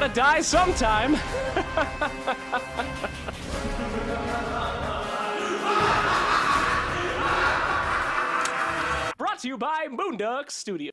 gotta die sometime. Brought to you by Moonduck Studio.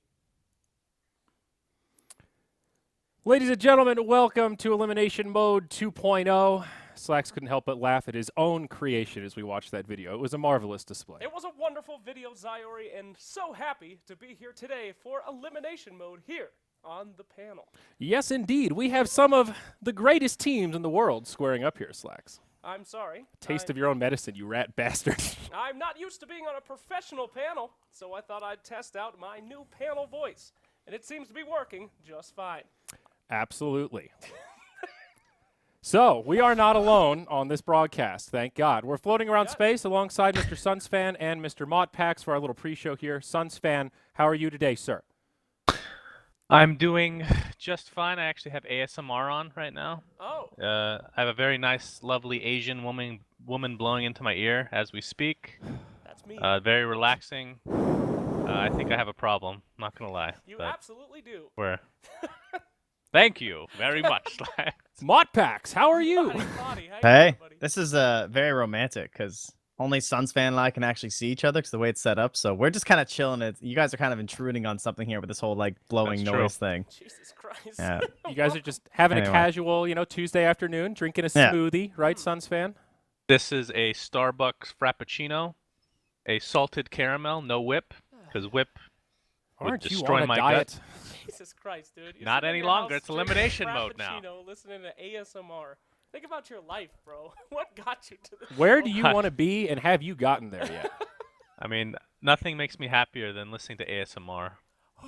Ladies and gentlemen, welcome to Elimination Mode 2.0. Slacks couldn't help but laugh at his own creation as we watched that video. It was a marvelous display. It was a wonderful video, Zyori, and so happy to be here today for Elimination Mode here on the panel. Yes, indeed. We have some of the greatest teams in the world squaring up here, Slacks. I'm sorry. Taste of your own medicine, you rat bastard. I'm not used to being on a professional panel, so I thought I'd test out my new panel voice, and it seems to be working just fine. Absolutely. So, we are not alone on this broadcast, thank God. We're floating around space alongside Mr. Sunsfan and Mr. Mottpax for our little pre-show here. Sunsfan, how are you today, sir? I'm doing just fine. I actually have ASMR on right now. Oh. I have a very nice, lovely Asian woman blowing into my ear as we speak. That's me. Very relaxing. I think I have a problem, not going to lie. You absolutely do. Thank you very much. Mottpax, how are you? Hey, this is very romantic because only Sunsfan and I can actually see each other because the way it's set up. So we're just kind of chilling. You guys are kind of intruding on something here with this whole like blowing noise thing. Jesus Christ. Yeah. You guys are just having a casual, Tuesday afternoon, drinking a smoothie, right, Sunsfan? This is a Starbucks Frappuccino, a salted caramel, no whip, because whip would destroy my gut. Jesus Christ, dude. You're Not any longer. It's elimination mode now. Listening to ASMR. Think about your life, bro. What got you to this? Where do you want to be, and have you gotten there yet? I mean, nothing makes me happier than listening to ASMR.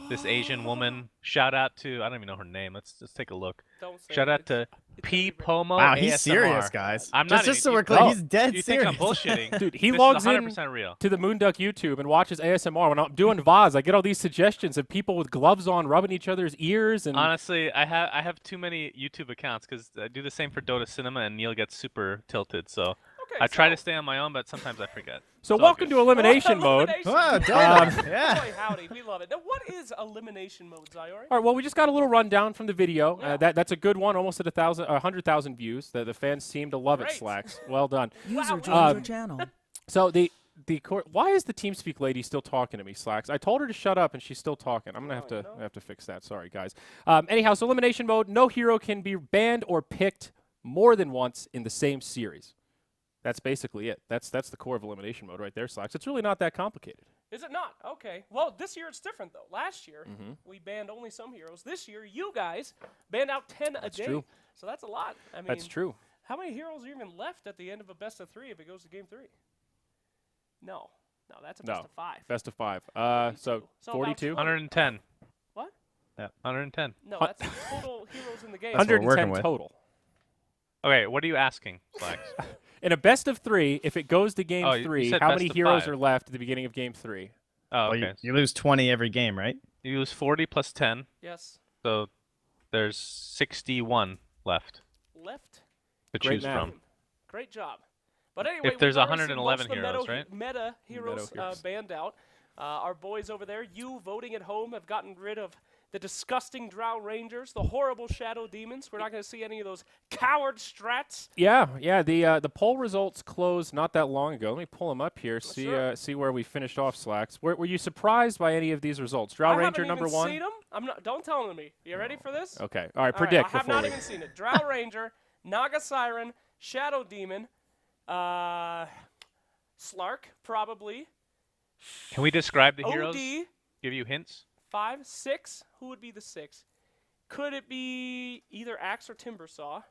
This Asian woman, shout out to, I don't even know her name. Let's take a look. Shout out to P. Pomo Wow, ASMR. he's serious, guys. I'm not just so we're clear, he's dead you serious. think I'm bullshitting? Dude, he This logs is in 100% real. to the Moonduck YouTube and watches ASMR. When I'm doing Vaz, I get all these suggestions of people with gloves on rubbing each other's ears. And Honestly, I have too many YouTube accounts because I do the same for Dota Cinema, and Neil gets super tilted. So I try to stay on my own, but sometimes I forget. So welcome to Elimination Mode. Oh, yeah. Boy, howdy, we love it. Now, what is Elimination Mode, Zyori? All right, well, we just got a little rundown from the video. That's a good one, almost at 100,000 views. The fans seem to love it, Slacks. Well done. User joined your channel. So why is the TeamSpeak lady still talking to me, Slacks? I told her to shut up, and she's still talking. I'm gonna have to fix that. Sorry, guys. Anyhow, so Elimination Mode. No hero can be banned or picked more than once in the same series. That's basically it. That's the core of Elimination Mode right there, Slacks. It's really not that complicated. Is it not? Okay. Well, this year it's different, though. Last year, we banned only some heroes. This year, you guys banned out 10 a day. True. So that's a lot. I mean, That's true. How many heroes are even left at the end of a best of 3 if it goes to game 3? No, that's a best of 5. Best of 5. So 42? 110. What? Yeah, 110. No, that's the total heroes in the game. 110 total. Okay, what are you asking, Slacks? In a best of 3, if it goes to game 3, how many heroes are left at the beginning of game 3? Oh, okay. Well, you lose 20 every game, right? You lose 40 plus 10. Yes. So there's 61 left. To choose from. Great job. But anyway, if there's we've already 111 seen most of heroes, the right? Meta heroes banned out. Our boys over there, you voting at home, have gotten rid of the disgusting Drow Rangers, the horrible Shadow Demons. We're not going to see any of those coward strats. Yeah. The poll results closed not that long ago. Let me pull them up here. See where we finished off, Slacks. Were you surprised by any of these results? Drow Ranger number 1. I haven't even seen them. Don't tell them to me. You ready for this? Okay. All right. Predict. I have not even seen it. Drow Ranger, Naga Siren, Shadow Demon, Slark probably. Can we describe the heroes? OD. Give you hints? 5, 6. Who would be the 6? Could it be either Axe or Timbersaw?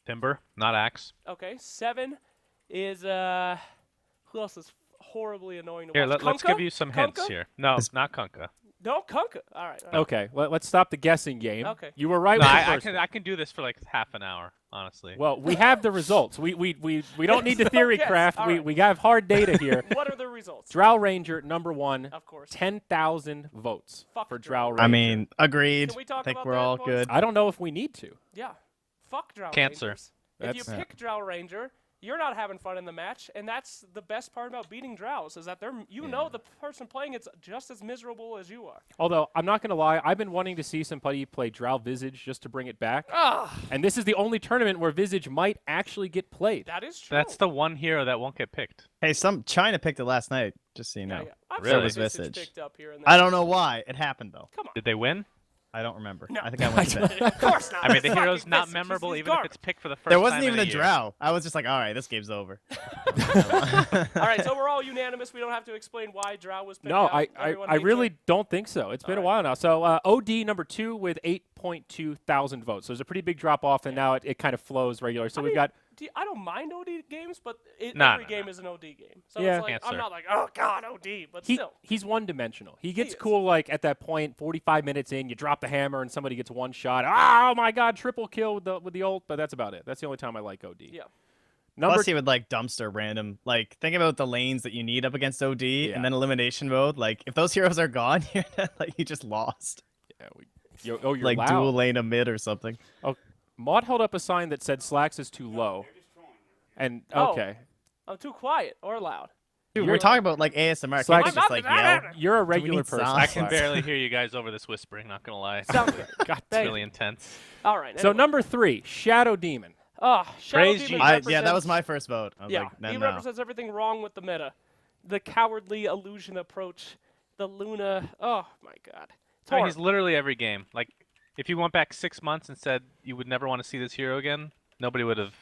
Timber, not Axe. Okay. 7 is who else is horribly annoying to Here, watch? let's give you some hints here. No, not Kunkka. No, Kunkka. All right. Okay. Let's stop the guessing game. Okay. You were right. No, with the first I can do this for like half an hour, honestly. Well, we have the results. We don't need to theory craft. Right. We have hard data here. What are the results? Drow Ranger number 1. Of course. 10,000 votes for Drow Ranger. I mean, agreed. Can we talk I think about we're that, all boys? good. I don't know if we need to. Yeah. Fuck Drow Cancer. Rangers. If you pick Drow Ranger, You're not having fun in the match, and that's the best part about beating Drows, is that know the person playing it's just as miserable as you are. Although, I'm not going to lie, I've been wanting to see somebody play Drow Visage just to bring it back. Ah, And this is the only tournament where Visage might actually get played. that is true. That's the one hero that won't get picked. Hey, China picked it last night, just so you know. Yeah, I've Really? seen Visage. picked up here and there. I don't know why. It happened, though. Come on. Did they win? I don't remember. No. I think I went to bed. Of course not. I mean, the It's hero's fucking not Visage. memorable He's even if garbage. it's picked for the first There wasn't time even in a year. drow. I was just like, all right, this game's over. All right, so we're all unanimous. We don't have to explain why Drow was picked No, out. I Everyone hates really her. don't think so. It's been a while now. So OD number 2 with 8.2 thousand votes. So there's a pretty big drop off, and now it kind of flows regular. So we've got. I don't mind OD games, but Nah, every game is an OD game. So Yeah. it's like, I'm Answer. not like, oh, God, OD, but still. He's one-dimensional. He gets is. cool like at that point, 45 minutes in, you drop the hammer and somebody gets one shot. Oh my God, triple kill with the ult. But that's about it. That's the only time I like OD. Yeah. Number Plus, he would like dumpster random. Like, think about the lanes that you need up against OD, and then elimination mode. Like, if those heroes are gone, you just lost. Yeah, you're Like loud. dual lane a mid or something. Oh, Maud held up a sign that said Slacks is too low. And Oh. okay, I'm too quiet or loud. Dude, You're- we're talking about like ASMR. Slack- Can't you just like yell? you're a we regular need person. sound? I can Slacks. barely hear you guys over this whispering, not gonna lie. Sounds good. God, It's Thank really you. intense. All right. So anyway. number 3, Shadow Demon. Shadow Praise Demon Jesus. Yeah, that was represents- my first vote. I was Yeah, like, no, he no. represents everything wrong with the meta. The cowardly illusion approach, the Luna. Oh, my God. It's I mean, he's horrible. literally every game. Like, if you went back 6 months and said you would never want to see this hero again, nobody would have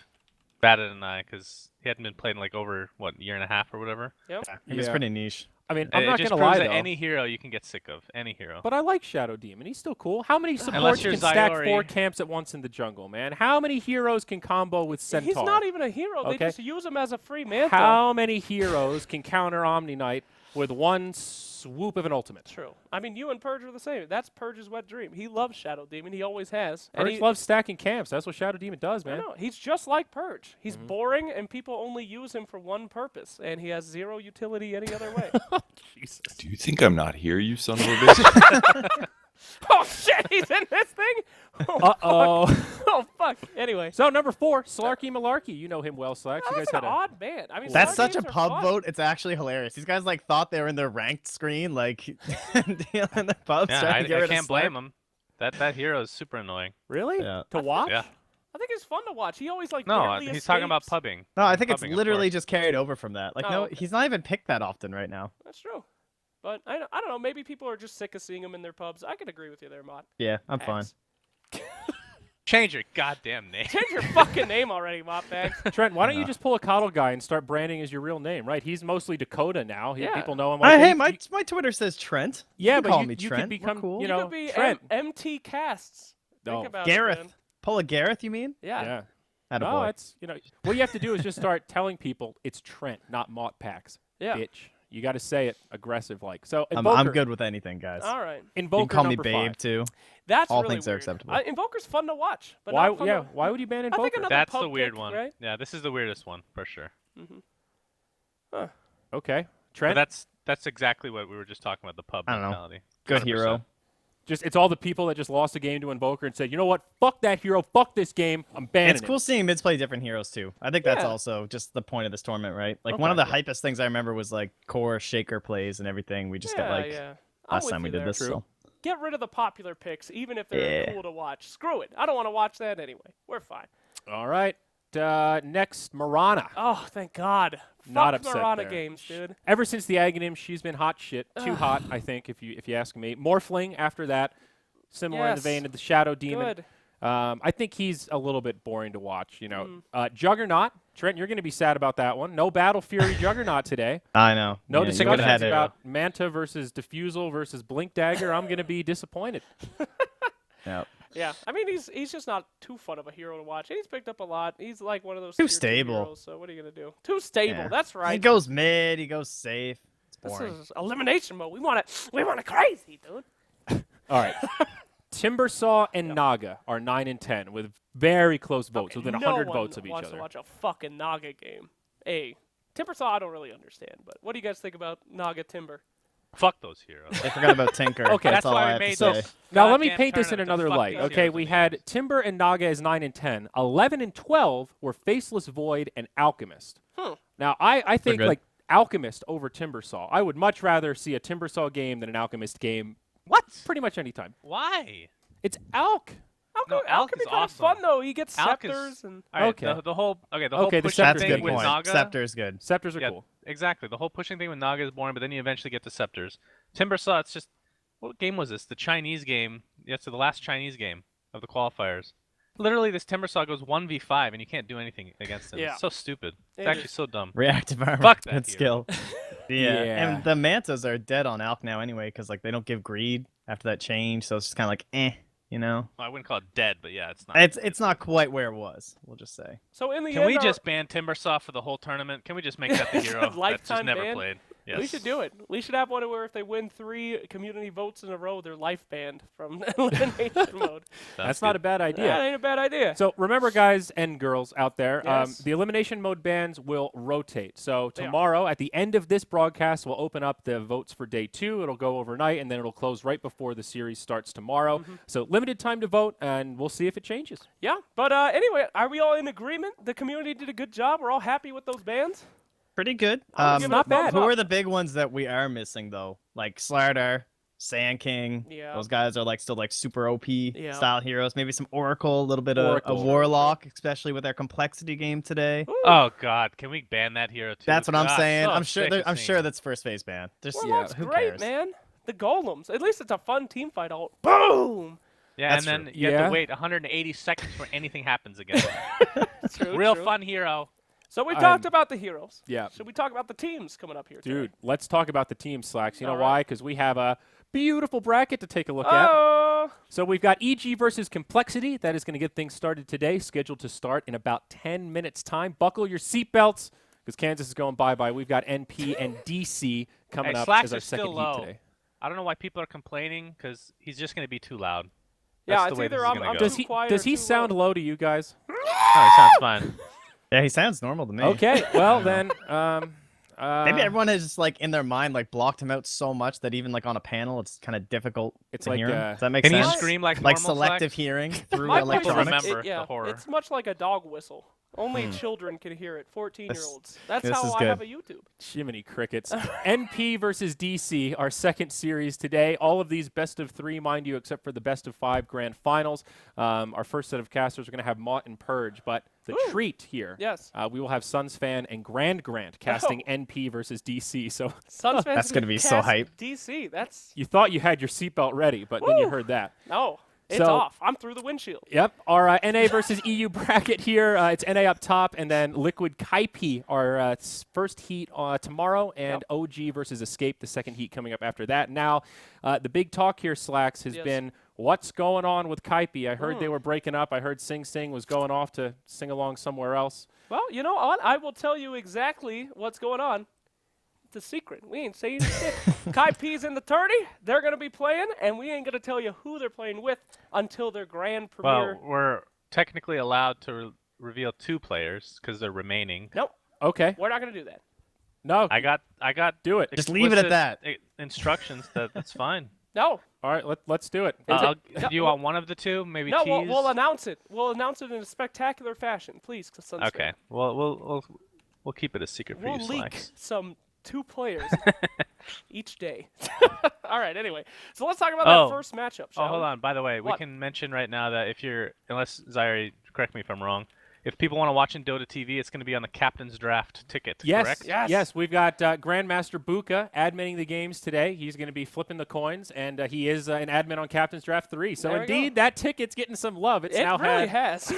batted an eye because he hadn't been played in like over what, a year and a half or whatever. Yep. He was Yeah. pretty niche. I mean, And I'm it not just gonna proves lie that though. any hero you can get sick of. Any hero. But I like Shadow Demon. He's still cool. How many supports Unless can you're stack Zyori. 4 camps at once in the jungle, man? How many heroes can combo with Centaur? He's not even a hero. They Okay. just use him as a free manta. How many heroes can counter Omni Knight with one swoop of an ultimate? True. I mean, you and Purge are the same. That's Purge's wet dream. He loves Shadow Demon. He always has. And Purge he loves stacking camps. That's what Shadow Demon does, I man. know. He's just like Purge. He's boring, and people only use him for one purpose, and he has zero utility any other way. Jesus. Do you think I'm not here, you son of a bitch? Oh, shit! He's in this thing? Oh, Uh-oh. fuck. Oh, fuck. Anyway. So, number 4, Slarky Malarkey. You know him well, Slacks. Oh, You guys that's an had a... odd band. I mean, That's Star such a games are pub fun. vote. It's actually hilarious. These guys like thought they were in their ranked screen, like dealing the pubs. Yeah, trying to get I rid of can't blame Slark. him. That hero is super annoying. Really? Yeah. To watch? Yeah. I think it's fun to watch. He always, like, No, barely he's talking about escapes. pubbing. No, I think it's Pubbing, of literally course. just carried over from that. Like, Oh, no, okay. he's not even picked that often right now. That's true. But I don't know. Maybe people are just sick of seeing him in their pubs. I could agree with you there, Mott. Yeah, I'm fine. Bags. Change your goddamn name. Change your fucking name already, Mott Bags. Trent, why don't you just pull a coddle guy and start branding as your real name, right? He's mostly Dakota now. Yeah. People know him. Hey, you- my you- my Twitter says Trent. yeah, you but call you, me you Trent. could We're become, cool. you You know, could be Trent. MT Casts. No. Think about Gareth. it, man. Pull a Gareth, you mean? Yeah. Yeah. Attaboy. No, it's, what you have to do is just start telling people it's Trent, not Mott Packs. Yeah. Bitch. You got to say it aggressive like. So, I'm Invoker, good with anything, guys. All right. Invoker You can call me number Babe 5. too. That's All really things are weird. acceptable. Invoker's fun to watch, but Why? not fun Yeah. to... Why would you ban I Invoker? think another That's pub the weird pick, one. right? Yeah, this is the weirdest one for sure. Okay. But Trent. that's exactly what we were just talking about, the pub I don't know. mentality. Good 100%. hero. Just it's all the people that just lost a game to Invoker and said, you know what? Fuck that hero. Fuck this game. I'm banning It's cool it. seeing mids play different heroes too. I think that's Yeah. also just the point of this tournament, right? Like one of the Okay. hypest things I remember was like core shaker plays and everything. We just got like yeah. I'm last with time we you did there. this. So. Get rid of the popular picks, even if they're Yeah. cool to watch. Screw it. I don't want to watch that anyway. We're fine. All right. Next, Marana. Oh, thank God. Not Fuck upset Marana there. games, dude. Ever since the Aghanim, she's been hot shit. Too hot, I think, if you ask me. Morphling after that, similar in the Yes. vein of the Shadow Demon. Good. I think he's a little bit boring to watch. Juggernaut. Trent, you're going to be sad about that one. No Battle Fury Juggernaut today. I know. No Yeah, you discussions would've had it. about Manta versus Diffusal versus Blink Dagger. I'm going to be disappointed. Yeah. Yeah, I mean he's just not too fun of a hero to watch. He's picked up a lot. He's like one of those Too tier 2 stable. heroes, so what are you gonna do? Too stable. Yeah. That's He right. goes mid. He goes safe. It's This boring. is elimination mode. We want it crazy, dude. All right. Timbersaw and Naga are 9 and 10 with very close votes, Okay, within no 100 one votes of each wants other. to watch a fucking Naga game. Timbersaw, I don't really understand, but what do you guys think about Naga Timber? Fuck those heroes. They forgot about Tinker. Okay. That's That's all why I we have to made say. this. Now let me Goddamn paint this in tournament to another fuck light. those Okay, heroes we in the had game. Timber and Naga as 9 and 10. 11 and 12 were Faceless Void and Alchemist. Now I think good. like Alchemist over Timbersaw. I would much rather see a Timbersaw game than an Alchemist game. What? Pretty much any time. Why? It's Alch. No, Alch can be is kind awesome. of fun though. He gets Alch is- scepters and All right, Okay. the whole whole Okay, the pushing scepter's That's a thing good with point. Naga. Scepter's good. Scepters are Yeah, cool. exactly. The whole pushing thing with Naga is boring, but then you eventually get the scepters. Timbersaw, it's just what game was this? The Chinese game. Yeah, so the last Chinese game of the qualifiers. Literally, this Timbersaw goes 1v5, and you can't do anything against him. Yeah. It's so stupid. It's It actually is. so dumb. Reactive armor. Fuck that Good hero. skill. Yeah. Yeah. And the Mantas are dead on Alk now anyway, because like they don't give greed after that change, so it's just kind of like you know. Well, I wouldn't call it dead, but yeah, it's not. It's not quite where it was. We'll just say. so in the Can end, we our- just ban Timbersaw for the whole tournament? Can we just make that the hero that's just Lifetime never ban? played? Yes. We should do it. We should have one where if they win 3 community votes in a row, they're life banned from elimination mode. That's not a bad idea. That ain't a bad idea. So remember, guys and girls out there, Yes. the elimination mode bans will rotate. So They are. tomorrow, at the end of this broadcast, we'll open up the votes for day 2. It'll go overnight, and then it'll close right before the series starts tomorrow. So limited time to vote, and we'll see if it changes. Yeah, but anyway, are we all in agreement? The community did a good job. We're all happy with those bans. Pretty good. I'm giving it a not bad. thumbs Who up. are the big ones that we are missing though? Like Slardar, Sand King. Yeah. Those guys are like still like super OP Yeah. style heroes. Maybe some Oracle, a little bit of a Oracle. Warlock, especially with our complexity game today. Ooh, Oh God, can we ban that hero too? That's what I'm God, saying. so I'm sure. sick of I'm seeing sure it. that's first phase ban. Just Warlock's who great, cares? man. The golems. At least it's a fun team fight. All boom. Yeah, That's and then true. you have Yeah. to wait 180 seconds before anything happens again. True, Real true. fun hero. So we talked about the heroes. Yeah. Should we talk about the teams coming up here? Dude, let's talk about the team, Slacks. You know All why? right. Because we have a beautiful bracket to take a look at. Oh, So we've got EG versus Complexity. That is going to get things started today, scheduled to start in about 10 minutes' time. Buckle your seatbelts because Kansas is going bye-bye. We've got NP and DC coming Hey, up Slacks as our is still second low. heat today. I don't know why people are complaining because he's just going to be too loud. yeah. That's It's the way either this is I'm gonna go. too Does he, quiet does or he too sound low. low to you guys? Oh, he sounds fine. Yeah, he sounds normal to me. Okay, well then, Maybe everyone has just like in their mind like blocked him out so much that even like on a panel it's kind of difficult It's to like, hear him. uh, Does that make Can you sense? scream like Like normal, selective Slacks? hearing through My people point is, electronics. remember yeah, the horror. it's much like a dog whistle. Only children can hear it. 14-year-olds. That's this how is I good. have a YouTube. Jiminy Crickets. NP versus DC, our second series today. All of these best of 3, mind you, except for the best of 5 grand finals. Our first set of casters are going to have Mott and Purge, but the Ooh. treat here, Yes. we will have Suns Fan and Grant casting NP versus DC. So Suns fans That's gonna be so cast hype. DC. That's you thought you had your seatbelt ready, but then you Woo. heard that. no. It's So- off. I'm through the windshield. Yep. Our NA versus EU bracket here. It's NA up top, and then Liquid Kaipi, our first heat tomorrow, and OG versus Escape, the second heat coming up after that. Now, the big talk here, Slacks, has Yes. been what's going on with Kaipi. I heard they were breaking up. I heard Sing Sing was going off to sing along somewhere else. Well, you know what? I will tell you exactly what's going on. It's a secret. We ain't saying shit. Kai P's in the 30. They're going to be playing, and we ain't going to tell you who they're playing with until their grand premiere. Well, we're technically allowed to reveal 2 players because they're remaining. Nope. Okay. We're not going to do that. No. I got do it. Just leave it at that. Instructions. That's fine. No. All right. Let's do it. Is Do you want one of the 2? Maybe No, tease? we'll announce it. We'll announce it in a spectacular fashion. Please, Suns Okay. fan. Well, we'll keep it a secret for We'll you, leak Slacks. some 2 players each day. All right, anyway. So let's talk about that first matchup, shall Oh, hold we? on. By the way, What? we can mention right now that if you're, unless Zaire, correct me if I'm wrong, if people want to watch in Dota TV, it's going to be on the Captain's Draft ticket, Yes, correct? Yes. We've got Grandmaster Buka adminning the games today. He's going to be flipping the coins, and he is an admin on Captain's Draft 3. So There we go. indeed, that ticket's getting some love. It's It now really had. has.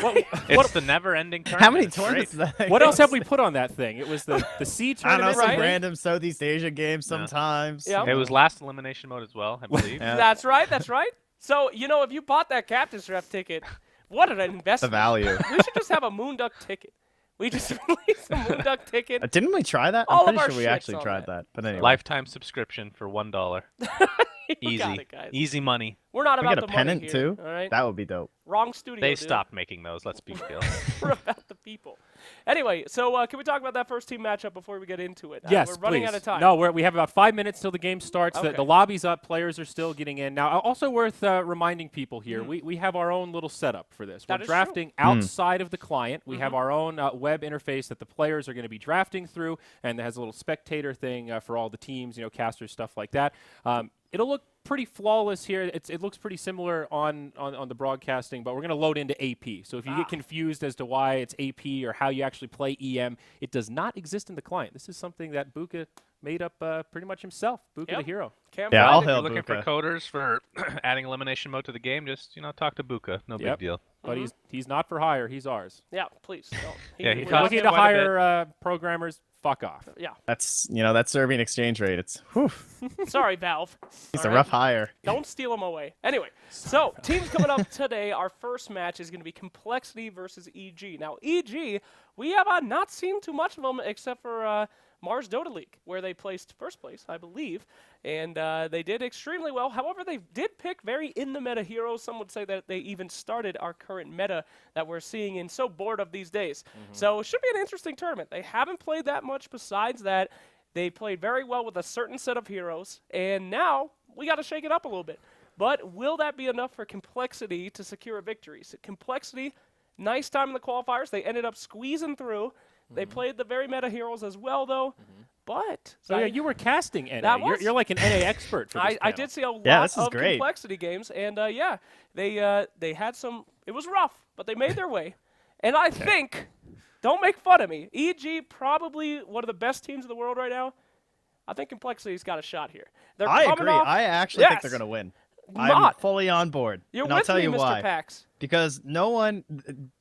It's the never-ending tournament. How many It's tournaments great. is that? What else have we put on that thing? It was the C I don't know, tournament, some right? random Southeast Asia game sometimes. Yeah. It was last elimination mode as well, I believe. Yeah. That's right. That's right. So, if you bought that Captain's Draft ticket, what an investment. The value. We should just have a Moonduck ticket. We just released a Moonduck ticket. Didn't we try that? All I'm of pretty our sure we shit's actually on tried that. that. But anyway. Lifetime subscription for $1. You got Easy. it, guys. Easy money. We're not We about get a the pennant money here, too. all right? That would be dope. Wrong studio, They dude. stopped making those. Let's be real. We're about the people. Anyway, so can we talk about that first team matchup before we get into it? Yes, we're running please. out of time. No, we have about 5 minutes till the game starts. Okay. The lobby's up. Players are still getting in. Now, also worth reminding people here, we have our own little setup for this. That We're is drafting outside of the client. We have our own web interface that the players are going to be drafting through, and it has a little spectator thing for all the teams, casters, stuff like that. It'll look pretty flawless here. It looks pretty similar on the broadcasting, but we're going to load into AP. So if you get confused as to why it's AP or how you actually play EM, it does not exist in the client. This is something that Buka made up pretty much himself. Buka the hero. Can't Yeah, find I'll it. help. You're looking Buka. for coders for adding elimination mode to the game, just talk to Buka. No big deal. But he's not for hire. He's ours. Yeah, please. Don't. Yeah, he If you're costs looking to quite a bit. hire programmers, fuck off. Yeah. That's that Serbian exchange rate. It's Sorry, Valve. it's All a right? rough hire. Don't steal them away. Anyway, so teams coming up today. Our first match is going to be Complexity versus EG. Now, EG, we have not seen too much of them except for Mars Dota League, where they placed first place, I believe, and they did extremely well. However, they did pick very in-the-meta heroes. Some would say that they even started our current meta that we're seeing and so bored of these days. So it should be an interesting tournament. They haven't played that much besides that. They played very well with a certain set of heroes, and now we got to shake it up a little bit. But will that be enough for Complexity to secure a victory? So Complexity, nice time in the qualifiers. They ended up squeezing through. They played the very meta heroes as well, though. But So yeah, you were casting NA. That was- You're like an NA expert for this I panel. did see a lot Yeah, this is of great. Complexity games, and they had some. It was rough, but they made their way. And I think, don't make fun of me. EG probably one of the best teams in the world right now. I think Complexity's got a shot here. They're I coming agree. off- I actually think they're Yes. going to win. Not. I'm fully on board. You're and I'll with tell me, you Mr. why. Pax. Because no one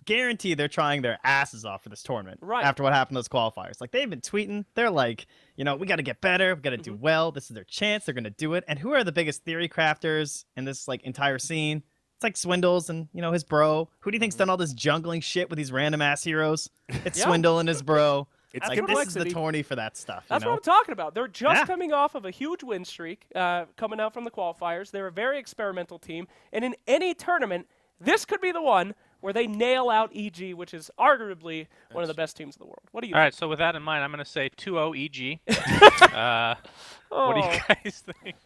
guarantee they're trying their asses off for this tournament. Right. After what happened in those qualifiers. Like they've been tweeting. They're like, we got to get better. We got to do well. This is their chance. They're going to do it. And who are the biggest theory crafters in this entire scene? It's like Swindles and his bro. Who do you think's done all this jungling shit with these random ass heroes? It's Yeah. Swindle and his bro. It's Like this is the Complexity. tourney for that stuff. That's you know? what I'm talking about. They're just Yeah. coming off of a huge win streak, coming out from the qualifiers. They're a very experimental team, and in any tournament, this could be the one where they nail out EG, which is arguably one of the best teams in the world. What do you All think? right, so with that in mind, I'm going to say 2-0 EG. What do you Oh. guys think?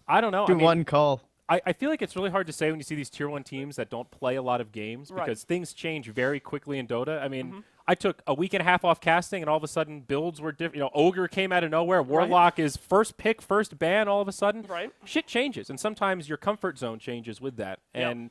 I don't know. Do I mean, one call. I feel like it's really hard to say when you see these tier 1 teams that don't play a lot of games Right. because things change very quickly in Dota. I mean, I took a week and a half off casting and all of a sudden builds were different. Ogre came out of nowhere. Warlock is first pick, first ban all of a sudden. Right. Shit changes, and sometimes your comfort zone changes with that. Yep. And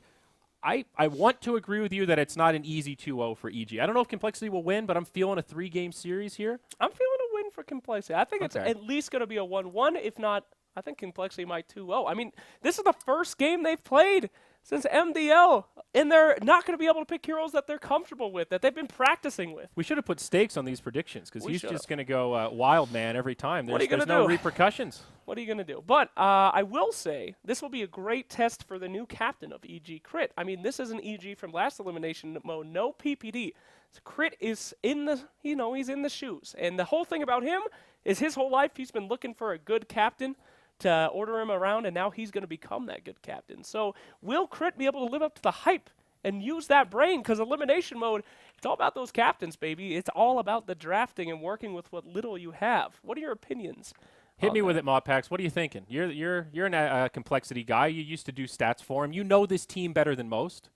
I want to agree with you that it's not an easy 2-0 for EG. I don't know if Complexity will win, but I'm feeling a 3-game series here. I'm feeling a win for Complexity. I think it's Okay. at least going to be a 1-1, if not, I think Complexity might 2-0. I mean, this is the first game they've played since MDL, and they're not going to be able to pick heroes that they're comfortable with, that they've been practicing with. We should have put stakes on these predictions because We he's should've. just going to go wild man every time. What are you There's gonna no do? repercussions. What are you going to do? But I will say this will be a great test for the new captain of EG, Crit. I mean, this is an EG from last elimination mode, no PPD. So Crit is in the, he's in the shoes. And the whole thing about him is his whole life he's been looking for a good captain to order him around, and now he's going to become that good captain. So will Crit be able to live up to the hype and use that brain? Because elimination mode, it's all about those captains, baby. It's all about the drafting and working with what little you have. What are your opinions? Hit on me with that? it, Modpax. What are you thinking? You're an Complexity guy. You used to do stats for him. You know this team better than most.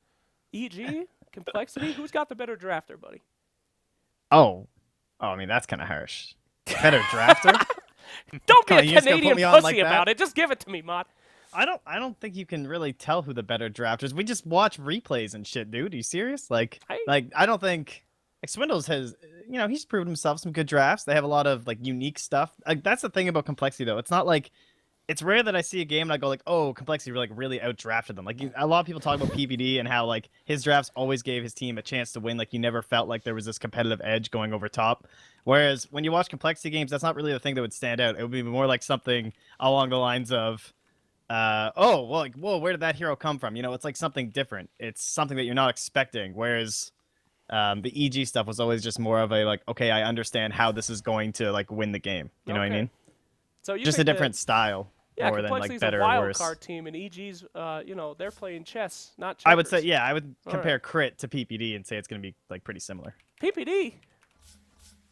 EG? Complexity? Who's got the better drafter, buddy? Oh, I mean that's kind of harsh. Better drafter. Don't be Come on, a you just gonna put Canadian me on pussy like that? about it. Just give it to me, Mod. I don't think you can really tell who the better drafters. We just watch replays and shit, dude. Are you serious? I don't think Swindles has, he's proven himself some good drafts. They have a lot of unique stuff. That's the thing about Complexity though. It's not like it's rare that I see a game and I go oh, Complexity really outdrafted them. A lot of people talk about PVD and how his drafts always gave his team a chance to win. You never felt like there was this competitive edge going over top. Whereas when you watch Complexity games, that's not really the thing that would stand out. It would be more like something along the lines of, whoa, where did that hero come from? It's something different. It's something that you're not expecting. Whereas the EG stuff was always just more of a okay, I understand how this is going to win the game. You know what I Okay. mean? So you Just a think that different style. Yeah, more than like Complexity's better a or wild worse. card team, and EG's, they're playing chess, not checkers. I would say, yeah, I would All compare Crit to PPD and say it's going to be like pretty similar. PPD.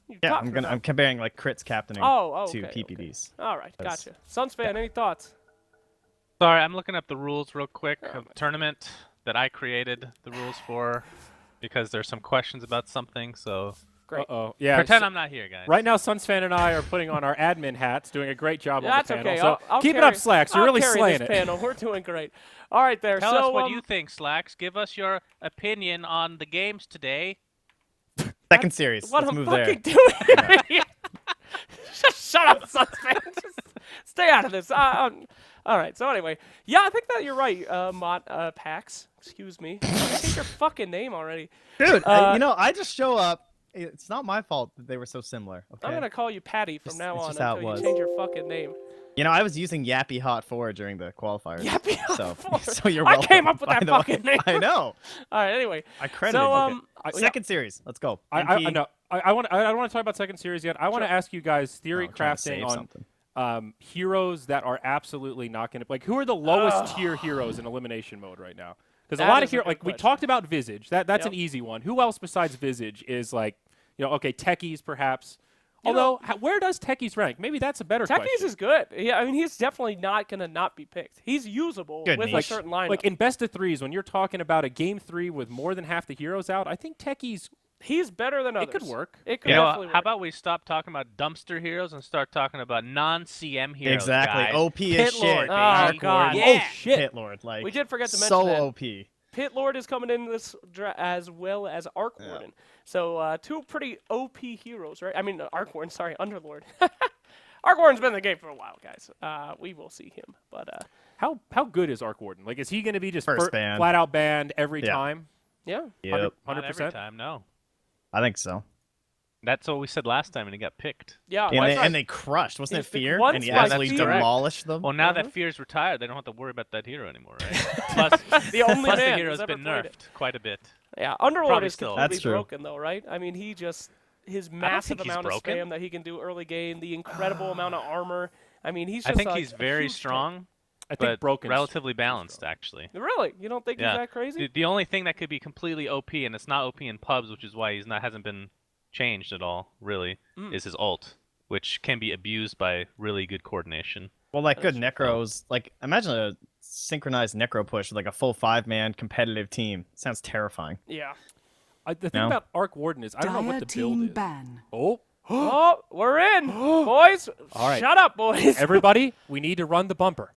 You Yeah, talking I'm about? comparing like Crit's captaining to to PPD's. All right, That's- gotcha. Suns fan, any thoughts? Sorry, I'm looking up the rules real quick Oh, of the tournament that I created the rules for because there's some questions about something. So Great. Uh-oh. Yeah. pretend I'm not here, guys. Right now, Suns fan and I are putting on our admin hats, doing a great job That's on the panel. okay. So I'll keep it carry- up, Slacks. You're I'll really carry slaying this it. panel. We're doing great. All right, there. Tell so us what you think, Slacks. Give us your opinion on the games today. Second series. what Let's I'm move there. fucking doing here. Just shut up, Suns fan. Just stay out of this. All right. So anyway, yeah, I think that you're right, Pax. Excuse me. Change your fucking name already. Dude, I just show up. It's not my fault that they were so similar. Okay? I'm gonna call you Patty from Just- now it's on just how it until you was. change your fucking name. I was using Yappy Hot 4 during the qualifiers. Yappy Hot so, 4. so you're I welcome. came up with by that the way. fucking name. I know. All right. Anyway, I credited so you. yeah. Second series. Let's go. I MP. know. I want to talk about second series yet. I want to ask you guys theory Oh, I'm trying to crafting save on something. heroes that are absolutely not going to like. Who are the lowest tier heroes in elimination mode right now? Because a That lot is of a heroes, good like we question. talked about Visage. That's Yep. an easy one. Who else besides Visage is like, okay, Techies perhaps. You know- Although, where does Techies rank? Maybe that's a better Techies question. is good. Yeah, I mean he's definitely not gonna not be picked. He's usable Good with a niche. certain lineup. Like in best of threes, when you're talking about a game 3 with more than half the heroes out, I think Techies. he's better than It others. could work. It could You know, definitely how work. about we stop talking about dumpster heroes and start talking about non-CM heroes? Exactly. guys. OP Pit as shit. Lord, Oh, baby. God. Yeah. Oh shit! Pit Lord. Like, We did forget to mention so that. OP. Pit Lord is coming in this as well as Arc Yeah. Warden. So two pretty OP heroes, right? I mean, Arc Warden, sorry, Underlord. Arc Warden's been in the game for a while, guys. We will see him. But How good is Arc Warden? Like, is he going to be just First ban. flat out banned every Yeah. time? yeah. Yep. Not every 100%. time, no. I think so. That's what we said last time, and he got picked. Yeah. And, that's they, right. and they crushed. Wasn't He's it the Fear? one And he spot absolutely Fear. demolished them. Well, now Uh-huh. that Fear's retired, they don't have to worry about that hero anymore, right? Plus, the only plus the man hero's who's ever been played nerfed it. quite a bit. Yeah, Underlord Probably is still. completely That's true. broken, though, right? I mean, his massive think he's amount of broken. spam that he can do early game, the incredible amount of armor. I mean, he's I just think like he's a very huge tank. strong, I think but broken. relatively balanced, actually. Really? You don't think Yeah. he's that crazy? The only thing that could be completely OP, and it's not OP in pubs, which is why hasn't been changed at all, really, is his ult, which can be abused by really good coordination. Well, like good That's Necros. Like, imagine a synchronized Necro push with like a full 5-man competitive team. Sounds terrifying. Yeah. The thing No. about Arc Warden is I don't know what Dire the build team is. ban. Oh, Oh, we're in, boys. All right. Shut up, boys. everybody, we need to run the bumper.